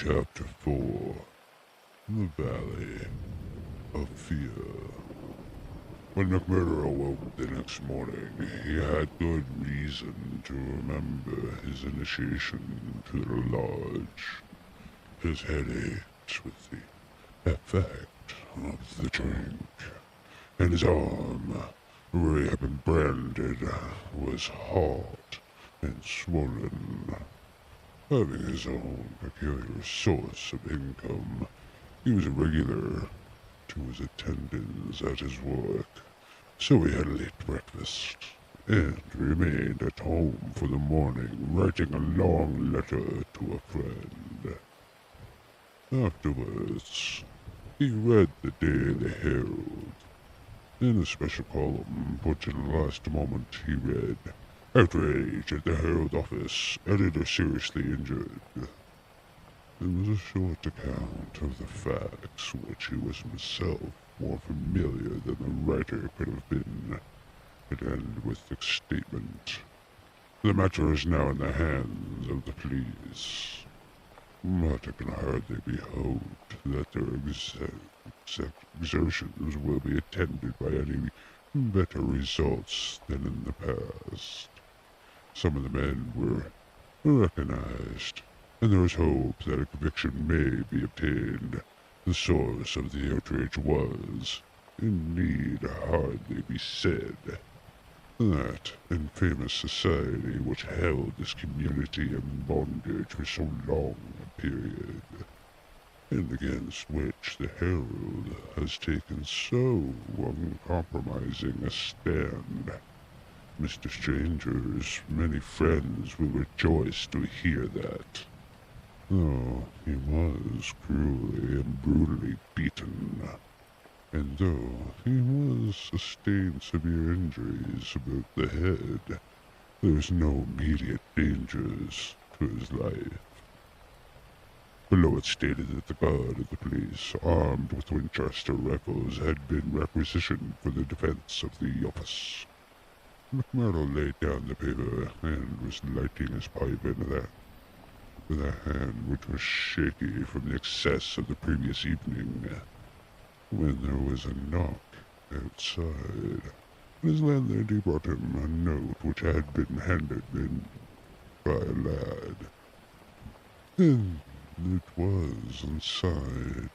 Chapter 4. The Valley of Fear. When McMurdo awoke the next morning, he had good reason to remember his initiation to the lodge. His head ached with the effect of the drink, and his arm, where he had been branded, was hot and swollen. Having his own peculiar source of income, he was regular to his attendance at his work, so he had a late breakfast and remained at home for the morning, writing a long letter to a friend. Afterwards, he read the Daily Herald. In a special column put to the last moment, he read, "Outrage at the Herald office. Editor seriously injured." It was a short account of the facts, which he was himself more familiar than the writer could have been. It ended with the statement, "The matter is now in the hands of the police." But it can hardly be hoped that their exertions will be attended by any better results than in the past. Some of the men were recognized, and there is hope that a conviction may be obtained. The source of the outrage was, indeed, hardly be said. That infamous society which held this community in bondage for so long a period, and against which the Herald has taken so uncompromising a stand. Mr. Stranger's many friends will rejoice to hear that. Though he was cruelly and brutally beaten, and though he was sustained severe injuries about the head, there's no immediate dangers to his life. Below it stated that the guard of the police, armed with Winchester rifles, had been requisitioned for the defense of the office. McMurdo laid down the paper and was lighting his pipe with a hand which was shaky from the excess of the previous evening, when there was a knock outside. His landlady brought him a note which had been handed in by a lad, and it was unsigned,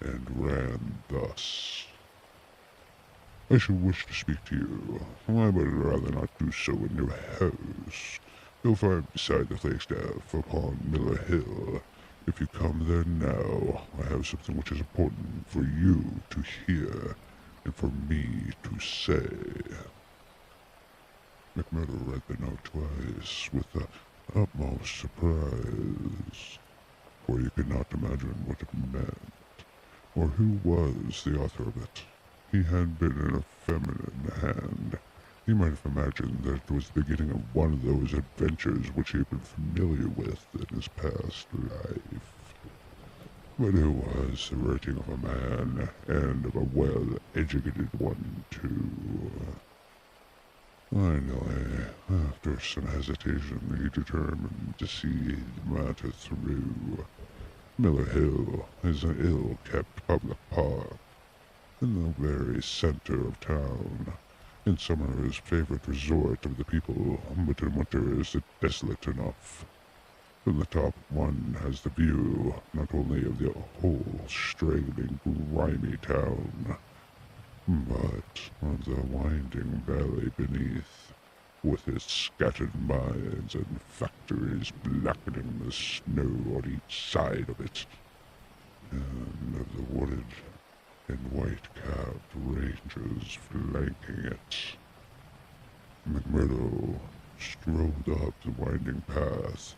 and ran thus. "I should wish to speak to you. I would rather not do so in your house. You'll find beside the flagstaff upon Miller Hill. If you come there now, I have something which is important for you to hear, and for me to say." McMurdo read the note twice with the utmost surprise, for he could not imagine what it meant, or who was the author of it. He had been in a feminine hand. He might have imagined that it was the beginning of one of those adventures which he had been familiar with in his past life. But it was the writing of a man, and of a well-educated one, too. Finally, after some hesitation, he determined to see the matter through. Miller Hill is an ill-kept public park in the very center of town. In summer is favorite resort of the people, but in winter is it desolate enough. From the top one has the view, not only of the whole straggling, grimy town, but of the winding valley beneath, with its scattered mines and factories blackening the snow on each side of it, and of the wooded and white-capped ranges flanking it. McMurdo strode up the winding path,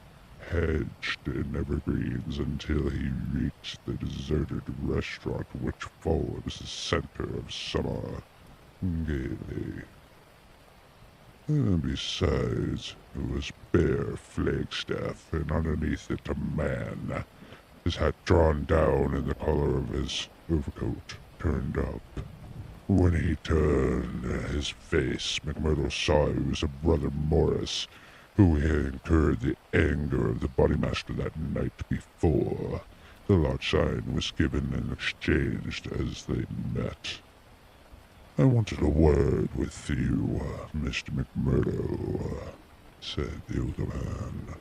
hedged in evergreens, until he reached the deserted restaurant which forms the center of summer gaily. And besides, it was bare flagstaff, and underneath it a man, his hat drawn down and the collar of his overcoat turned up. When he turned his face, McMurdo saw it was a Brother Morris, who had incurred the anger of the Bodymaster that night before. The large sign was given and exchanged as they met. "I wanted a word with you, Mr. McMurdo," said the older man,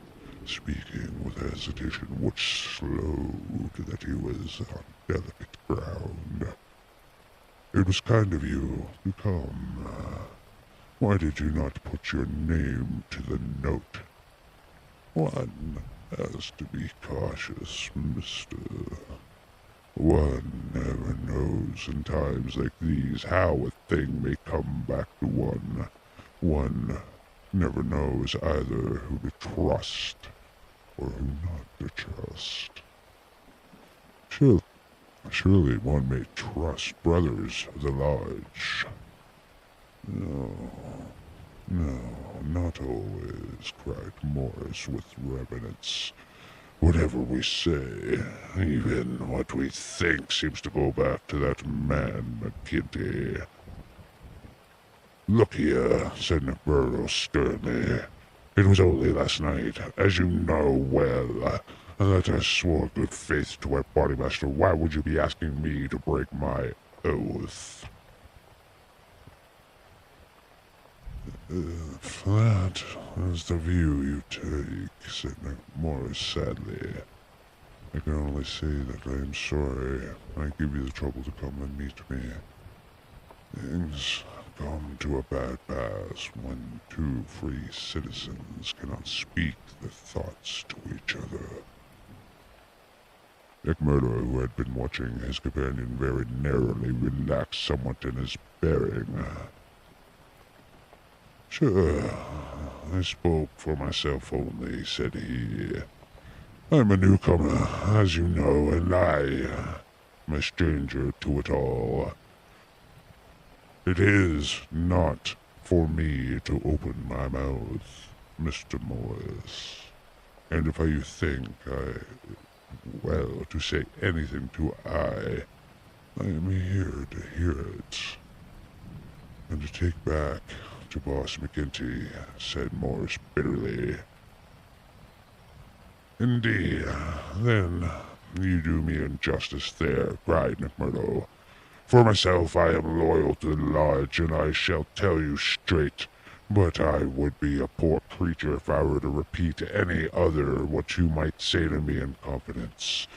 speaking with hesitation which showed that he was on delicate ground. "It was kind of you to come. Why did you not put your name to the note? One has to be cautious, mister. One never knows in times like these how a thing may come back to one. One never knows either who to trust or who not to trust. Surely one may trust brothers of the lodge. No, not always," cried Morris with reverence. "Whatever we say, even what we think, seems to go back to that man McGinty." "Look here," said McMurdo sternly. "It was only last night, as you know well, that I swore good faith to our Bodymaster. Why would you be asking me to break my oath?" "If that is the view you take," said Morris sadly, "I can only say that I am sorry I gave you the trouble to come and meet me. Things come to a bad pass when two free citizens cannot speak their thoughts to each other." McMurdo, who had been watching his companion very narrowly, relaxed somewhat in his bearing. "Sure, I spoke for myself only," said he. "I'm a newcomer, as you know, and I'm a stranger to it all. It is not for me to open my mouth, Mr. Morris. And if you think to say anything I am here to hear it. And to take back to Boss McGinty," said Morris bitterly. "Indeed, then you do me injustice there," cried McMurdo. "For myself, I am loyal to the lodge, and I shall tell you straight, but I would be a poor creature if I were to repeat any other what you might say to me in confidence.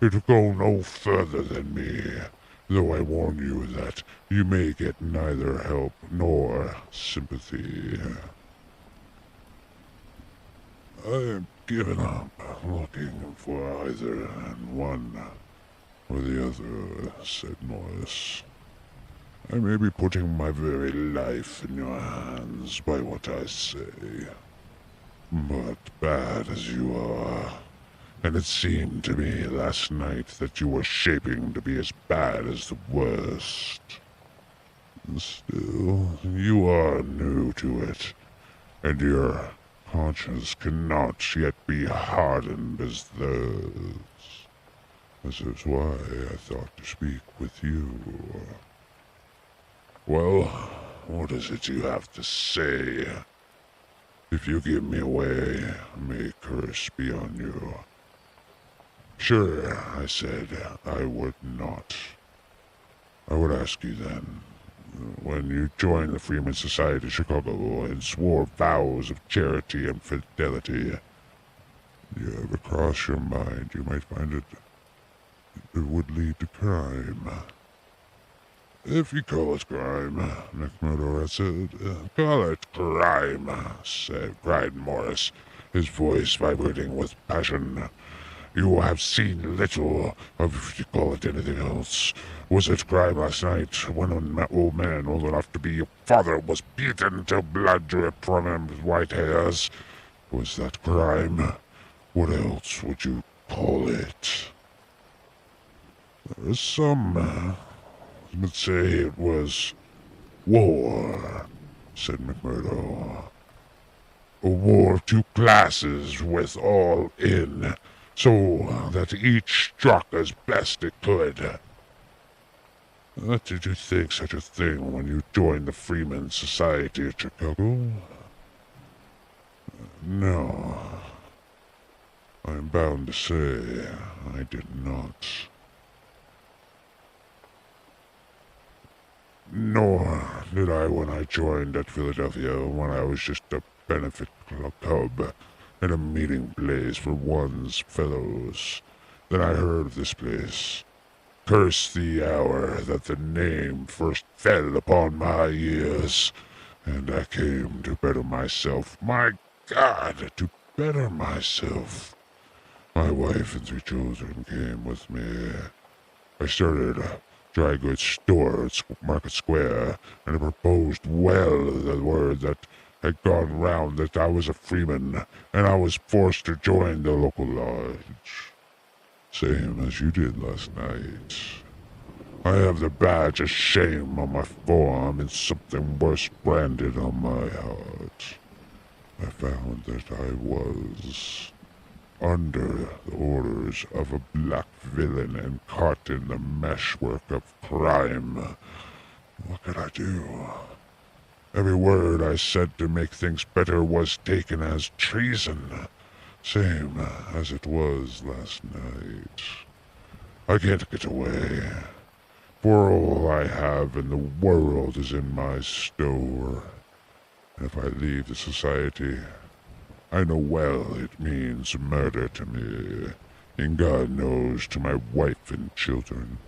It would go no further than me, though I warn you that you may get neither help nor sympathy. I have given up looking for either one or the other," said Morris. "I may be putting my very life in your hands by what I say, but bad as you are, and it seemed to me last night that you were shaping to be as bad as the worst. Still, you are new to it, and your conscience cannot yet be hardened as theirs. This is why I thought to speak with you. Well, what is it you have to say? If you give me away, may curse be on you." "Sure," I said, "I would not. I would ask you then, when you joined the Freeman Society of Chicago and swore vows of charity and fidelity, do you ever cross your mind you might find it would lead to crime?" "If you call it crime," McMurdo said, "call it crime," cried Morris, his voice vibrating with passion. "You have seen little of, if you call it anything else. Was it crime last night when an old man old enough to be your father was beaten till blood dripped from his white hairs? Was that crime? What else would you call it?" "There is some would say it was war," said McMurdo. "A war of two classes with all in, so that each struck as best it could. What did you think such a thing when you joined the Freeman Society of Chicago?" No, I'm bound to say I did not. Nor did I when I joined at Philadelphia, when I was just a benefit cub and a meeting place for one's fellows. Then I heard of this place. Curse the hour that the name first fell upon my ears, and I came to better myself. My God, to better myself. My wife and 3 children came with me. I started a dry goods store at Market Square, and I proposed well the word that had gone round that I was a freeman, and I was forced to join the local lodge. Same as you did last night. I have the badge of shame on my forearm and something worse branded on my heart. I found that I was under the orders of a black villain and caught in the meshwork of crime. What could I do? Every word I said to make things better was taken as treason, same as it was last night. I can't get away, for all I have in the world is in my store. And if I leave the society, I know well it means murder to me, and God knows to my wife and children.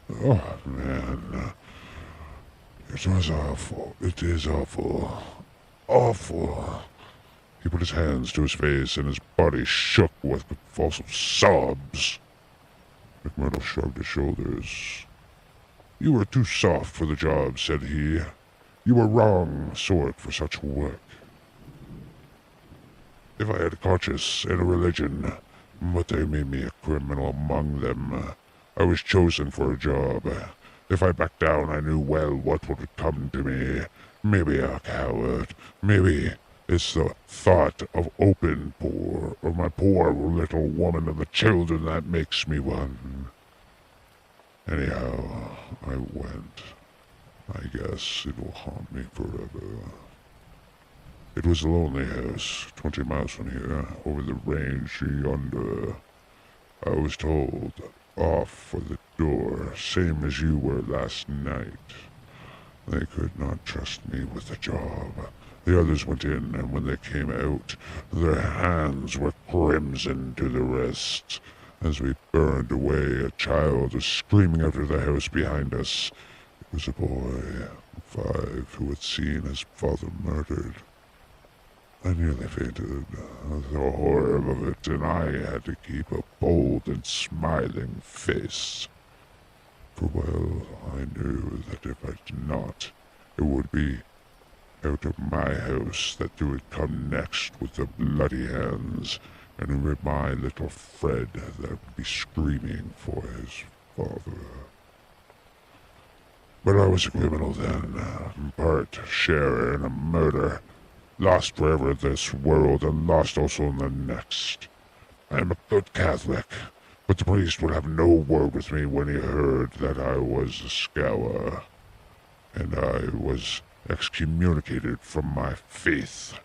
Oh, man. It was awful. It is awful. Awful. He put his hands to his face, and his body shook with convulsive sobs. McMurdo shrugged his shoulders. You were too soft for the job, said he. You were wrong sort for such work. If I had a conscience and a religion, but they made me a criminal among them. I was chosen for a job. If I backed down, I knew well what would come to me. Maybe a coward. Maybe it's the thought of open poor, or my poor little woman and the children that makes me one. Anyhow, I went. I guess it will haunt me forever. It was a lonely house, 20 miles from here, over the range yonder. I was told, off for the door, same as you were last night. They could not trust me with the job. The others went in, and when they came out, their hands were crimson to the wrists. As we burned away, a child was screaming out of the house behind us. It was a boy, 5, who had seen his father murdered. I nearly fainted, the horror of it, and I had to keep a bold and smiling face. For well I knew that if I did not, it would be out of my house that they would come next with the bloody hands, and it would be my little Fred that would be screaming for his father. But I was a criminal then, part sharer in a murder, lost forever in this world and lost also in the next. I am a good Catholic, but the priest would have no word with me when he heard that I was a scour, and I was excommunicated from my faith.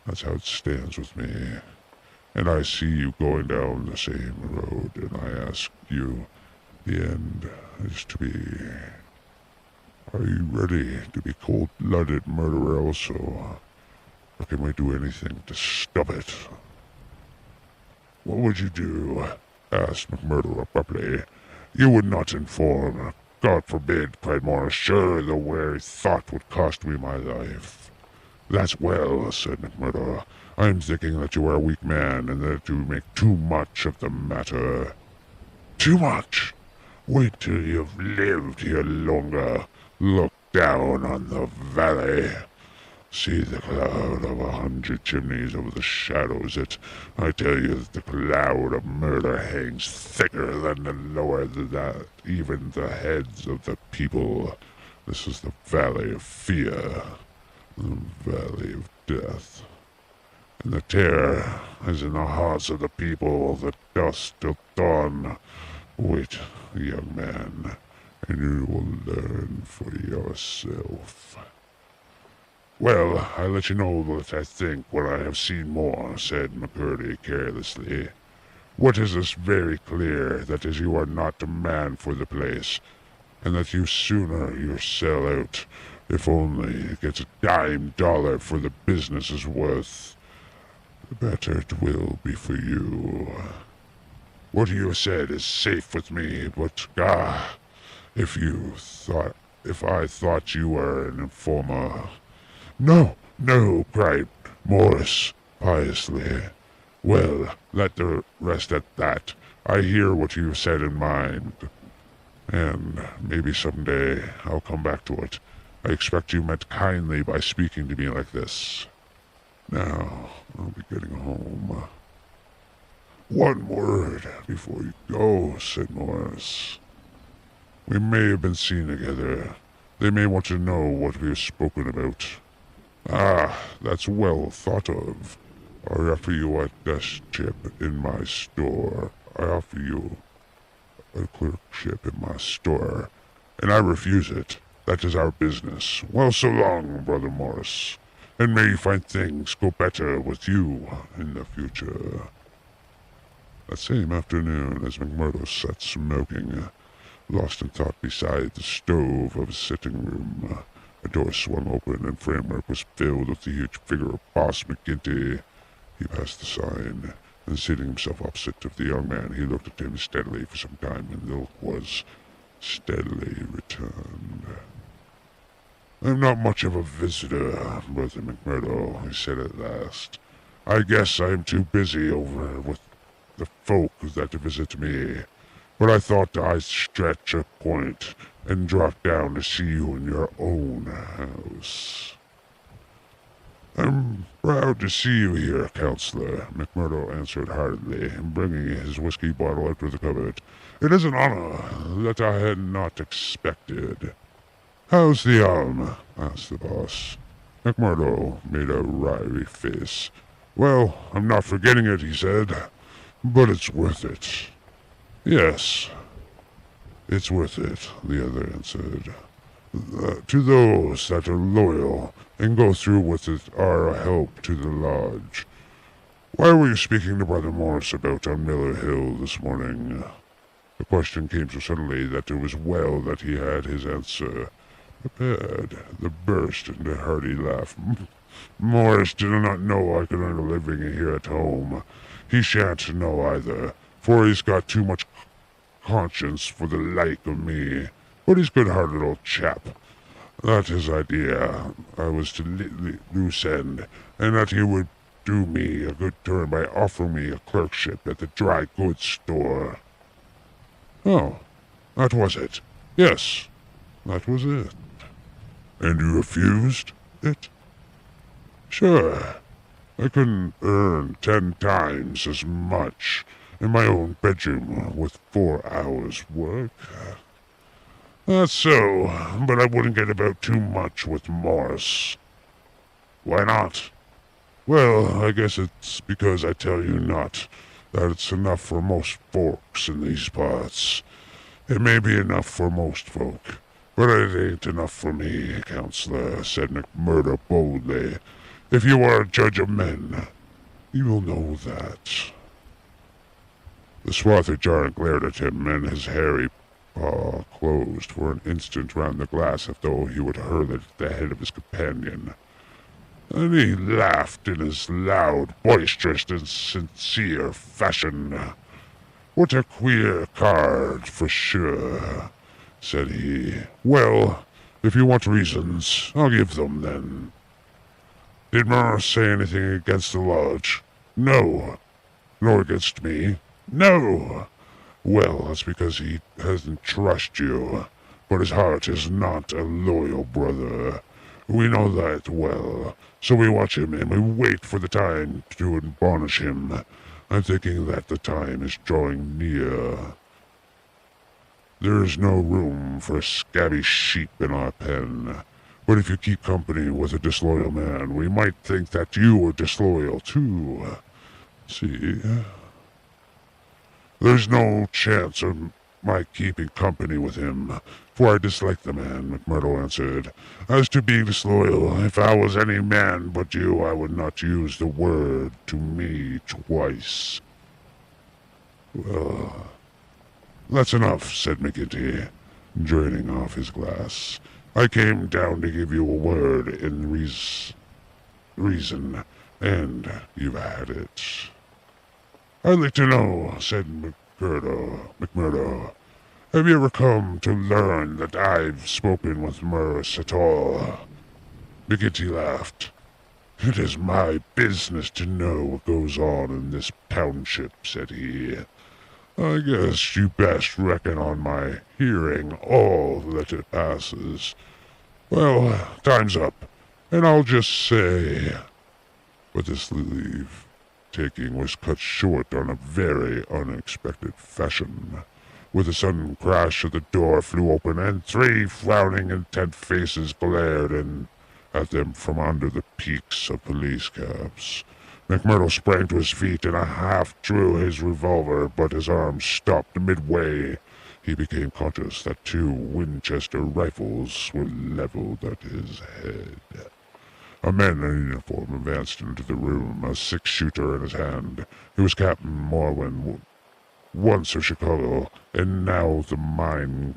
That's how it stands with me. And I see you going down the same road, and I ask you, the end is to be. Are you ready to be cold-blooded murderer also? Or can we do anything to stop it? What would you do? Asked McMurdo abruptly. You would not inform. God forbid, cried Morris. Surely the very thought would cost me my life. That's well, said McMurdo. I'm thinking that you are a weak man, and that you make too much of the matter. Too much? Wait till you've lived here longer. Look down on the valley. See the cloud of 100 chimneys over the shadows it. I tell you that the cloud of murder hangs thicker than the lower than that, even the heads of the people. This is the valley of fear, the valley of death. And the terror is in the hearts of the people, the dusk till dawn. Wait, young man, and you will learn for yourself. Well, I'll let you know what I think when I have seen more, said McCurdy carelessly. What is this very clear, that is you are not the man for the place, and that you sooner you sell out, if only it gets a dime dollar for the business is worth, the better it will be for you. What you said is safe with me, but if I thought you were an informer. No, no, cried Morris piously. Well, let the rest at that. I hear what you said in mind, and maybe someday I'll come back to it. I expect you meant kindly by speaking to me like this. Now, I'll be getting home. One word before you go, said Morris. We may have been seen together. They may want to know what we have spoken about. Ah, that's well thought of. I offer you a desk chip in my store. I offer you a clerkship in my store, and I refuse it. That is our business. Well, so long, Brother Morris, and may you find things go better with you in the future. That same afternoon, as McMurdo sat smoking, lost in thought beside the stove of his sitting room, a door swung open and framework was filled with the huge figure of Boss McGinty. He passed the sign, and seating himself opposite of the young man, he looked at him steadily for some time, and the look was steadily returned. I'm not much of a visitor, Brother McMurdo, he said at last. I guess I'm too busy over with the folk that visit me, but I thought I'd stretch a point and drop down to see you in your own house. I'm proud to see you here, Counselor, McMurdo answered heartily, bringing his whiskey bottle out of the cupboard. It is an honor that I had not expected. How's the arm? Asked the boss. McMurdo made a wry face. Well, I'm not forgetting it, he said, but it's worth it. Yes, it's worth it, the other answered. To those that are loyal and go through with it are a help to the lodge. Why were you speaking to Brother Morris about on Miller Hill this morning? The question came so suddenly that it was well that he had his answer prepared. The burst into a hearty laugh. Morris did not know I could earn a living here at home. He shan't know either, for he's got too much conscience for the like of me. But he's a good-hearted old chap. That his idea I was to loose end, and that he would do me a good turn by offering me a clerkship at the dry goods store. Oh, that was it. Yes, that was it. And you refused it? Sure. I couldn't earn 10 times as much in my own bedroom with 4 hours' work. That's so, but I wouldn't get about too much with Morris. Why not? Well, I guess it's because I tell you not, that it's enough for most folks in these parts. It may be enough for most folk, but it ain't enough for me, Counselor, said McMurdo boldly. If you are a judge of men, you will know that. The swarthy giant glared at him, and his hairy paw closed for an instant round the glass as though he would hurl it at the head of his companion. And he laughed in his loud, boisterous, and sincere fashion. What a queer card, for sure, said he. Well, if you want reasons, I'll give them then. Did Morris say anything against the lodge? No. Nor against me? No. Well, that's because he hasn't trusted you, but his heart is not a loyal brother. We know that well, so we watch him and we wait for the time to admonish him. I'm thinking that the time is drawing near. There is no room for a scabby sheep in our pen, but if you keep company with a disloyal man, we might think that you are disloyal too. See? There's no chance of my keeping company with him, for I dislike the man, McMurdo answered. As to being disloyal, if I was any man but you, I would not use the word to me twice. Well, that's enough, said McGinty, draining off his glass. I came down to give you a word in reason, and you've had it. I'd like to know, said McMurdo, have you ever come to learn that I've spoken with Morris at all? McGinty laughed. It is my business to know what goes on in this township, said he. I guess you best reckon on my hearing all that it passes. Well, time's up, and I'll just say... But this leave-taking was cut short on a very unexpected fashion. With a sudden crash, the door flew open, and 3 frowning, intent faces glared in at them from under the peaks of police caps. McMurdo sprang to his feet and half drew his revolver, but his arm stopped midway. He became conscious that 2 Winchester rifles were leveled at his head. A man in uniform advanced into the room, a 6-shooter in his hand. He was Captain Morwen, once of Chicago, and now the mine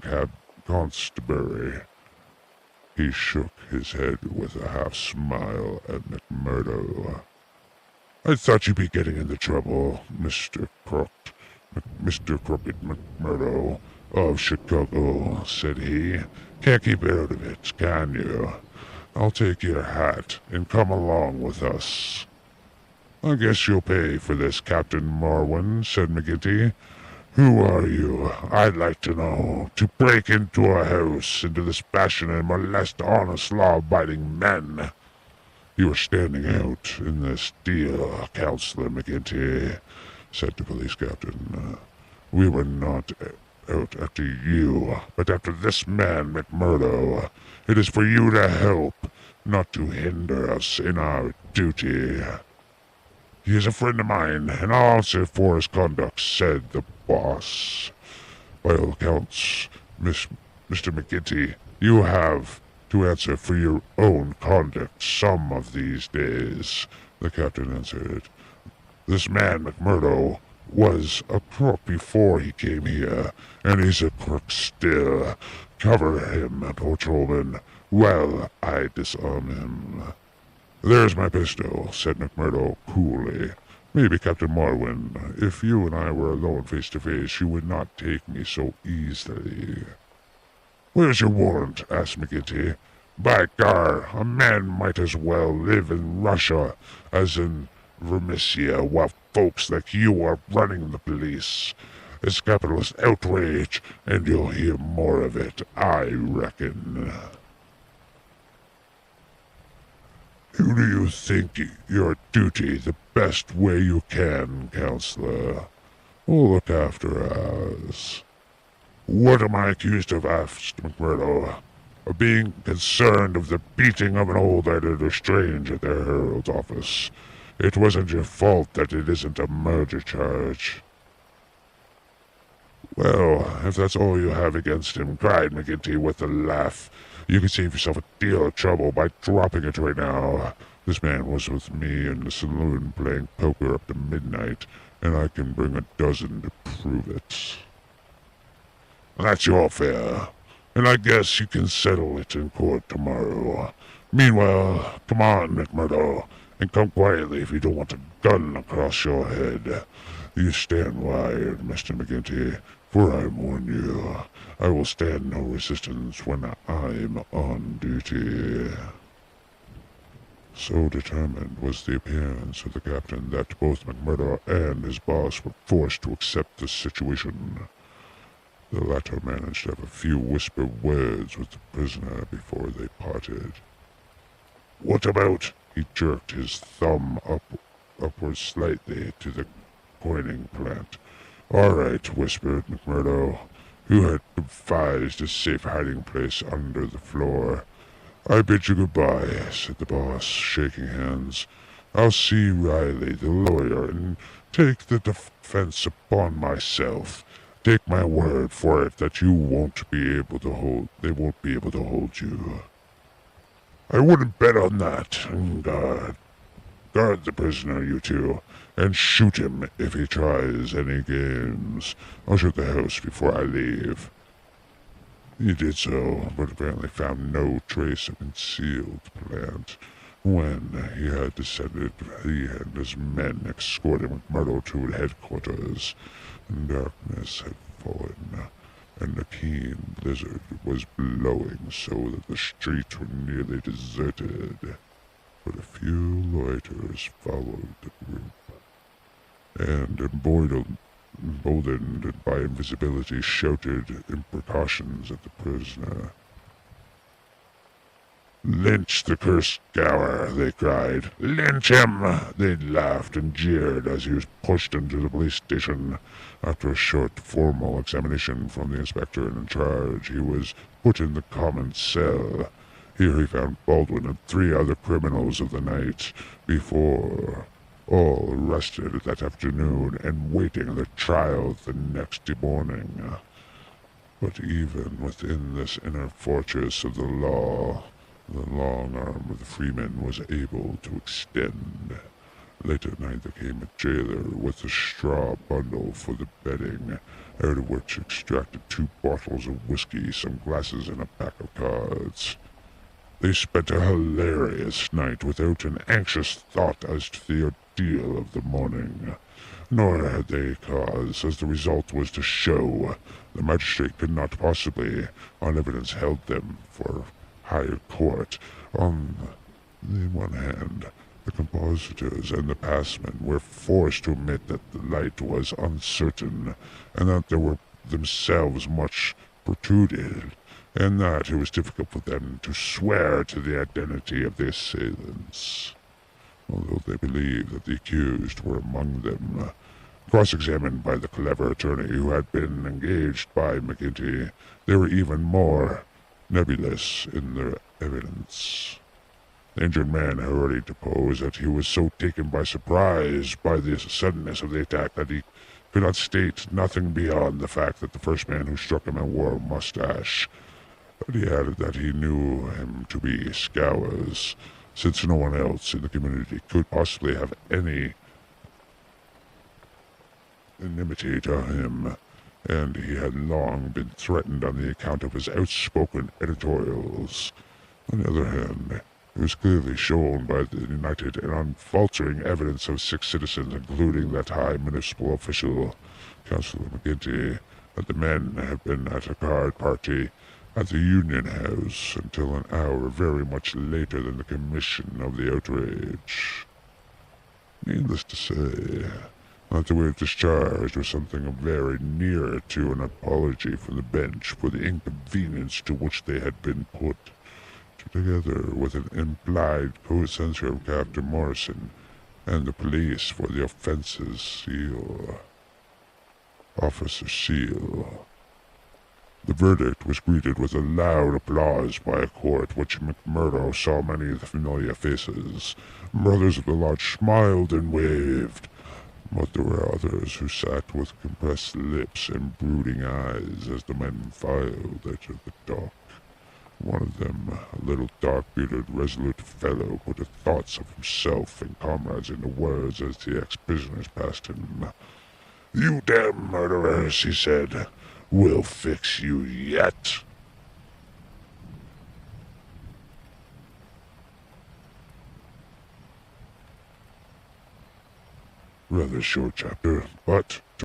constable. He shook his head with a half-smile at McMurdo. I thought you'd be getting into trouble, Mr. Crooked McMurdo of Chicago, said he. Can't keep out of it, can you? I'll take your hat and come along with us. I guess you'll pay for this, Captain Morwen, said McGinty. Who are you, I'd like to know, to break into a house into this fashion and molest honest law-abiding men? You are standing out in this deal, Counselor McGinty, said the police captain. We were not out after you, but after this man, McMurdo. It is for you to help, not to hinder us in our duty. He is a friend of mine, and I'll answer for his conduct, said the boss. By all accounts, Mr. McGinty, you have to answer for your own conduct some of these days, the captain answered. This man, McMurdo, was a crook before he came here, and he's a crook still. Cover him, patrolman, while I disarm him. There's my pistol, said McMurdo coolly. Maybe, Captain Morwen, if you and I were alone face to face, you would not take me so easily. Where's your warrant? Asked McGinty. By gar, a man might as well live in Russia as in Vermisia while folks like you are running the police. It's capitalist outrage, and you'll hear more of it, I reckon. You do you think your duty the best way you can, Counselor? We'll look after us. What am I accused of? Asked McMurdo. Of being concerned of the beating of an old editor strange at the Herald's office. It wasn't your fault that it isn't a murder charge. Well, if that's all you have against him, cried McGinty with a laugh, you can save yourself a deal of trouble by dropping it right now. This man was with me in the saloon playing poker up to midnight, and I can bring a dozen to prove it. That's your affair, and I guess you can settle it in court tomorrow. Meanwhile, come on, McMurdo, and come quietly if you don't want a gun across your head. You stand wired, Mr. McGinty, for I warn you, I will stand no resistance when I'm on duty. So determined was the appearance of the captain that both McMurdo and his boss were forced to accept the situation. The latter managed to have a few whispered words with the prisoner before they parted. What about? He jerked his thumb upward slightly to the coining plant. All right, whispered McMurdo, who had devised a safe hiding place under the floor. I bid you goodbye, said the boss, shaking hands. I'll see Riley, the lawyer, and take the defense upon myself. Take my word for it that they won't be able to hold you. I wouldn't bet on that. Guard the prisoner, you two, and shoot him if he tries any games. I'll shut the house before I leave. He did so, but apparently found no trace of concealed plant. When he had descended, he and his men escorted McMurdo to headquarters. Darkness had fallen, and a keen blizzard was blowing so that the streets were nearly deserted. But a few loiterers followed the group, and emboldened by invisibility, shouted imprecations at the prisoner. "Lynch the cursed Gower," they cried. "Lynch him!" They laughed and jeered as he was pushed into the police station. After a short, formal examination from the inspector in charge, he was put in the common cell. Here he found Baldwin and 3 other criminals of the night before, all arrested that afternoon and waiting their trial the next morning. But even within this inner fortress of the law, the long arm of the freeman was able to extend. Late at night there came a jailer with a straw bundle for the bedding, out of which extracted 2 bottles of whiskey, some glasses, and a pack of cards. They spent a hilarious night without an anxious thought as to the ordeal of the morning. Nor had they cause, as the result was to show. The magistrate could not possibly, on evidence held them for higher court. On the one hand, the compositors and the passmen were forced to admit that the light was uncertain, and that they were themselves much protruded, and that it was difficult for them to swear to the identity of the assailants, although they believed that the accused were among them. Cross-examined by the clever attorney who had been engaged by McGinty, they were even more nebulous in their evidence. The injured man had already deposed that he was so taken by surprise by the suddenness of the attack that he could not state nothing beyond the fact that the first man who struck him wore a mustache. But he added that he knew him to be Scowers, since no one else in the community could possibly have any enmity to him, and he had long been threatened on the account of his outspoken editorials. On the other hand, it was clearly shown by the united and unfaltering evidence of 6 citizens, including that high municipal official, Councillor McGinty, that the men had been at a card party at the Union House until an hour very much later than the commission of the outrage. Needless to say, that they were discharged was something very near to an apology from the bench for the inconvenience to which they had been put, together with an implied co-censure of Captain Morrison and the police for the offence's seal. Officer Seal. The verdict was greeted with a loud applause by a court which McMurdo saw many of the familiar faces. Brothers of the Lodge smiled and waved, but there were others who sat with compressed lips and brooding eyes as the men filed out of the dock. One of them, a little dark-bearded, resolute fellow, put the thoughts of himself and comrades into words as the ex-prisoners passed him. "You damn murderers," he said. "We'll fix you yet." Rather short chapter, but